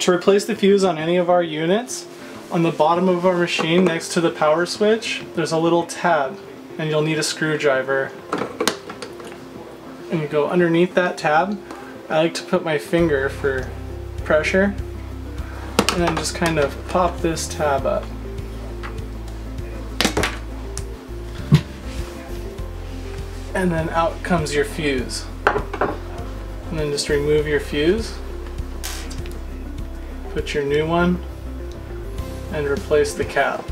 To replace the fuse on any of our units, on the bottom of our machine next to the power switch, there's a little tab, and you'll need a screwdriver. And you go underneath that tab. I like to put my finger for pressure, and then just kind of pop this tab up. And then out comes your fuse. And then just remove your fuse, put your new one, and replace the cap.